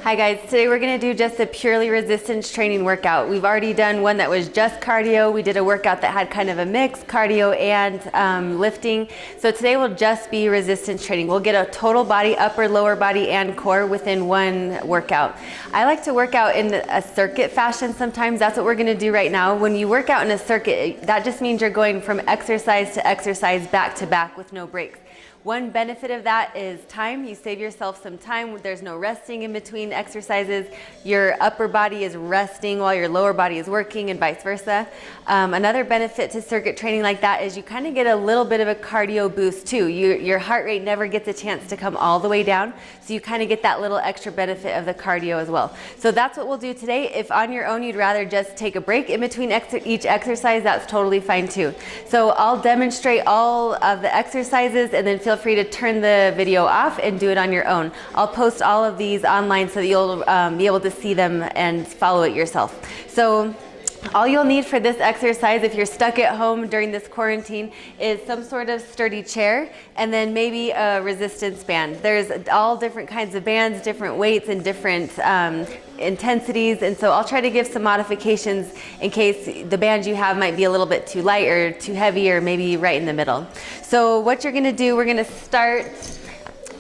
Hi guys, today we're going to do just a purely resistance training workout. We've already done one that was just cardio. We did a workout that had kind of a mix, cardio and lifting. So today will just be resistance training. We'll get a total body, upper, lower body, and core within one workout. I like to work out in a circuit fashion sometimes. That's what we're going to do right now. When you work out in a circuit, that just means you're going from exercise to exercise, back to back with no breaks. One benefit of that is time. You save yourself some time. There's no resting in between exercises. Your upper body is resting while your lower body is working and vice versa. Another benefit to circuit training like that is you kind of get a little bit of a cardio boost too. Your heart rate never gets a chance to come all the way down, so you kind of get that little extra benefit of the cardio as well. So that's what we'll do today. If on your own you'd rather just take a break in between each exercise, that's totally fine too. So I'll demonstrate all of the exercises and then feel free to turn the video off and do it on your own. I'll post all of these online so that you'll be able to see them and follow it yourself. So all you'll need for this exercise, if you're stuck at home during this quarantine, is some sort of sturdy chair and then maybe a resistance band. There's all different kinds of bands, different weights, and different intensities, and so I'll try to give some modifications in case the band you have might be a little bit too light or too heavy or maybe right in the middle. So what you're going to do, we're going to start.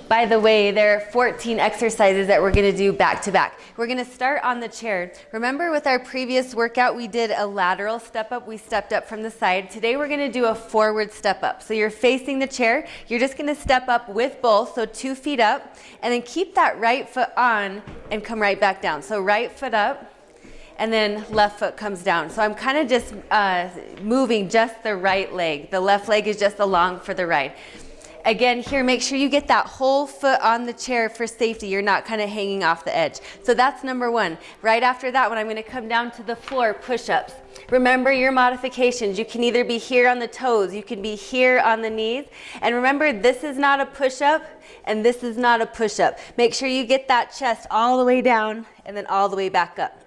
By the way, there are 14 exercises that we're going to do back to back. We're going to start on the chair. Remember with our previous workout, we did a lateral step up. We stepped up from the side. Today we're going to do a forward step up. So you're facing the chair. You're just going to step up with both, so 2 feet up, and then keep that right foot on and come right back down. So right foot up, and then left foot comes down. So I'm kind of just moving just the right leg. The left leg is just along for the right. Again, here, make sure you get that whole foot on the chair for safety. You're not kind of hanging off the edge. So that's number one. Right after that one, I'm going to come down to the floor, push-ups. Remember your modifications. You can either be here on the toes, you can be here on the knees. And remember, this is not a push-up and this is not a push-up. Make sure you get that chest all the way down and then all the way back up.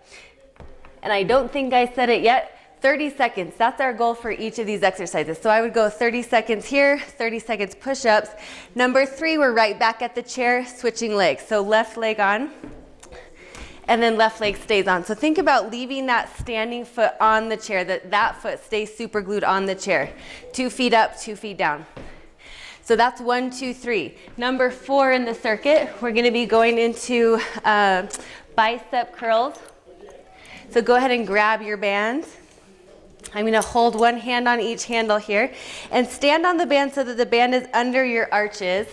And I don't think I said it yet. 30 seconds, that's our goal for each of these exercises. So I would go 30 seconds here, 30 seconds push-ups. Number 3, we're right back at the chair, switching legs. So left leg on, and then left leg stays on. So think about leaving that standing foot on the chair, that foot stays super glued on the chair. 2 feet up, 2 feet down. So that's 1, 2, 3. Number 4 in the circuit, we're gonna be going into bicep curls. So go ahead and grab your bands. I'm going to hold one hand on each handle here and stand on the band so that the band is under your arches.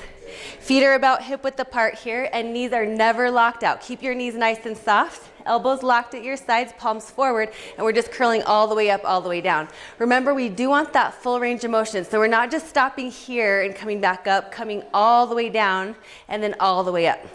Feet are about hip width apart here and knees are never locked out. Keep your knees nice and soft. Elbows locked at your sides, palms forward, and we're just curling all the way up, all the way down. Remember, we do want that full range of motion. So we're not just stopping here and coming back up, coming all the way down and then all the way up.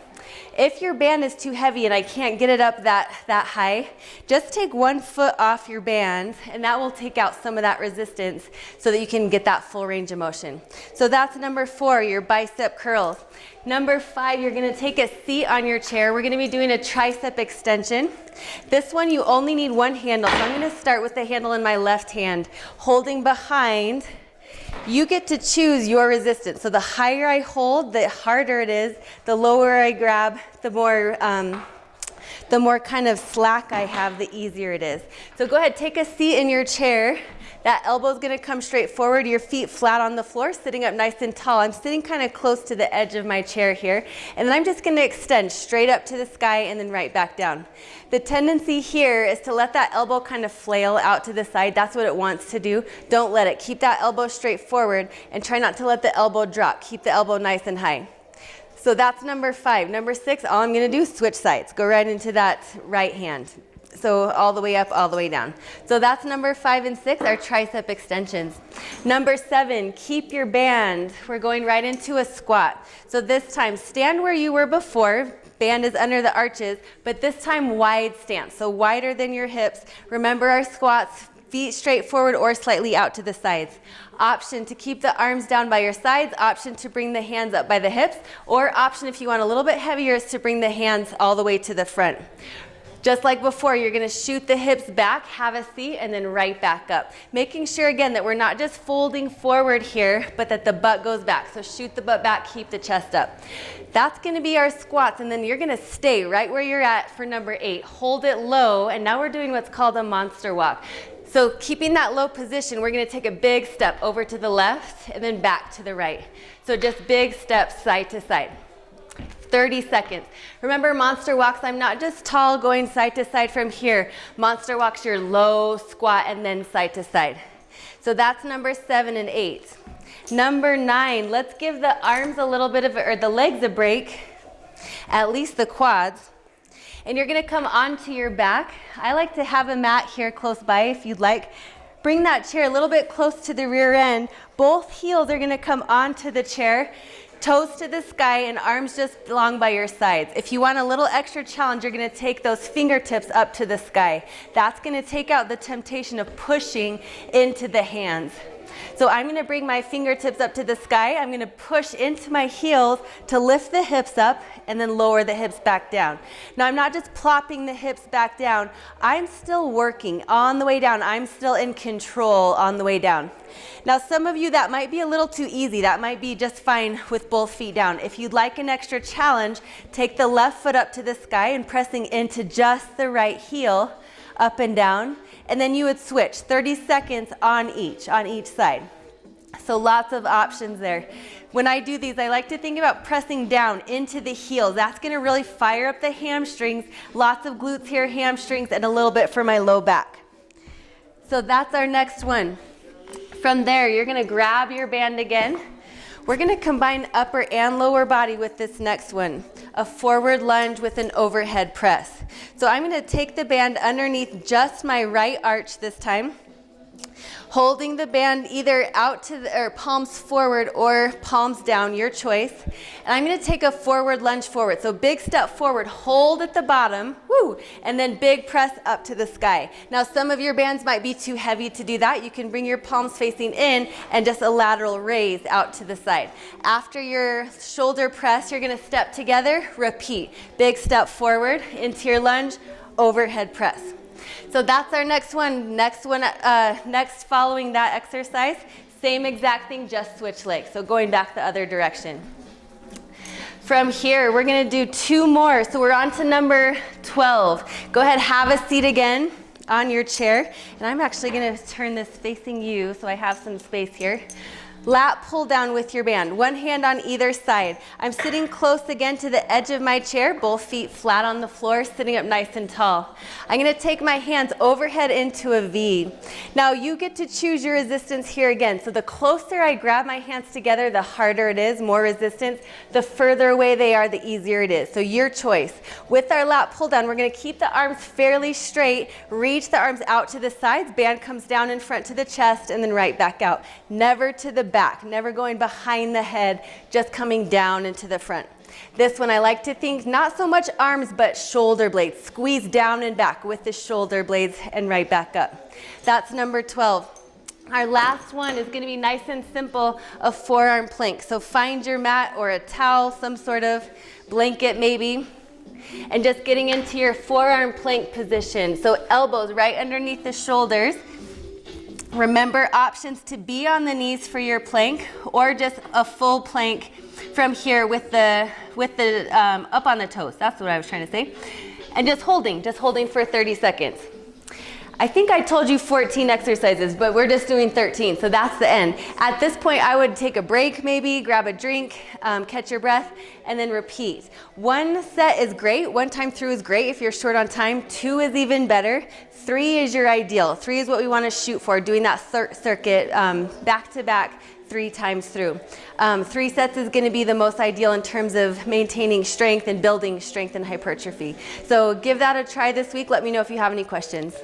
If your band is too heavy and I can't get it up that high, just take 1 foot off your band and that will take out some of that resistance so that you can get that full range of motion. So that's number 4, your bicep curls. Number 5, you're going to take a seat on your chair. We're going to be doing a tricep extension. This one you only need one handle. So I'm going to start with the handle in my left hand, holding behind. You get to choose your resistance. So the higher I hold, the harder it is. The lower I grab, the more kind of slack I have, the easier it is. So go ahead, take a seat in your chair. That elbow is going to come straight forward, your feet flat on the floor, sitting up nice and tall. I'm sitting kind of close to the edge of my chair here. And then I'm just going to extend straight up to the sky and then right back down. The tendency here is to let that elbow kind of flail out to the side. That's what it wants to do. Don't let it. Keep that elbow straight forward and try not to let the elbow drop. Keep the elbow nice and high. So that's number 5. Number 6, all I'm going to do is switch sides. Go right into that right hand. So all the way up, all the way down. So that's number 5 and 6, our tricep extensions. Number 7, keep your band. We're going right into a squat. So this time, stand where you were before. Band is under the arches, but this time wide stance. So wider than your hips. Remember our squats, feet straight forward or slightly out to the sides. Option to keep the arms down by your sides, option to bring the hands up by the hips, or option if you want a little bit heavier is to bring the hands all the way to the front. Just like before, you're gonna shoot the hips back, have a seat, and then right back up. Making sure, again, that we're not just folding forward here, but that the butt goes back. So shoot the butt back, keep the chest up. That's gonna be our squats, and then you're gonna stay right where you're at for number 8. Hold it low, and now we're doing what's called a monster walk. So keeping that low position, we're gonna take a big step over to the left, and then back to the right. So just big steps side to side. 30 seconds. Remember, monster walks, I'm not just tall going side to side from here. Monster walks, you're low, squat, and then side to side. So that's number 7 and 8. Number 9, let's give the arms a little bit of, or the legs a break, at least the quads. And you're gonna come onto your back. I like to have a mat here close by if you'd like. Bring that chair a little bit close to the rear end. Both heels are gonna come onto the chair. Toes to the sky and arms just along by your sides. If you want a little extra challenge, you're gonna take those fingertips up to the sky. That's gonna take out the temptation of pushing into the hands. So I'm gonna bring my fingertips up to the sky. I'm gonna push into my heels to lift the hips up and then lower the hips back down. Now I'm not just plopping the hips back down. I'm still working on the way down. I'm still in control on the way down. Now some of you, that might be a little too easy. That might be just fine with both feet down. If you'd like an extra challenge, take the left foot up to the sky and pressing into just the right heel, up and down, and then you would switch 30 seconds on each side. So lots of options there. When I do these, I like to think about pressing down into the heels. That's gonna really fire up the hamstrings, lots of glutes here, hamstrings, and a little bit for my low back. So that's our next one. From there, you're gonna grab your band again. We're gonna combine upper and lower body with this next one, a forward lunge with an overhead press. So I'm gonna take the band underneath just my right arch this time, holding the band either out to the, or palms forward or palms down, your choice. And I'm gonna take a forward lunge forward. So big step forward, hold at the bottom, woo, and then big press up to the sky. Now some of your bands might be too heavy to do that. You can bring your palms facing in and just a lateral raise out to the side. After your shoulder press, you're gonna step together, repeat. Big step forward into your lunge, overhead press. So that's our next one. Next following that exercise, same exact thing, just switch legs. So going back the other direction. From here, we're gonna do 2 more. So we're on to number 12. Go ahead, have a seat again on your chair. And I'm actually gonna turn this facing you so I have some space here. Lat pull down with your band, one hand on either side. I'm sitting close again to the edge of my chair, both feet flat on the floor, sitting up nice and tall. I'm gonna take my hands overhead into a V. Now you get to choose your resistance here again. So the closer I grab my hands together, the harder it is, more resistance. The further away they are, the easier it is. So your choice. With our lat pull down, we're gonna keep the arms fairly straight, reach the arms out to the sides, band comes down in front to the chest, and then right back out. Never to the back, never going behind the head, just coming down into the front. This one I like to think not so much arms, but shoulder blades. Squeeze down and back with the shoulder blades and right back up. That's number 12. Our last one is gonna be nice and simple, a forearm plank. So find your mat or a towel, some sort of blanket maybe, and just getting into your forearm plank position. So elbows right underneath the shoulders. Remember options to be on the knees for your plank or just a full plank from here with the up on the toes. That's what I was trying to say. And just holding for 30 seconds. I think I told you 14 exercises, but we're just doing 13, so that's the end. At this point, I would take a break maybe, grab a drink, catch your breath, and then repeat. 1 set is great, 1 time through is great if you're short on time. 2 is even better. 3 is your ideal. 3 is what we want to shoot for, doing that circuit back to back 3 times through. 3 sets is going to be the most ideal in terms of maintaining strength and building strength and hypertrophy. So give that a try this week. Let me know if you have any questions.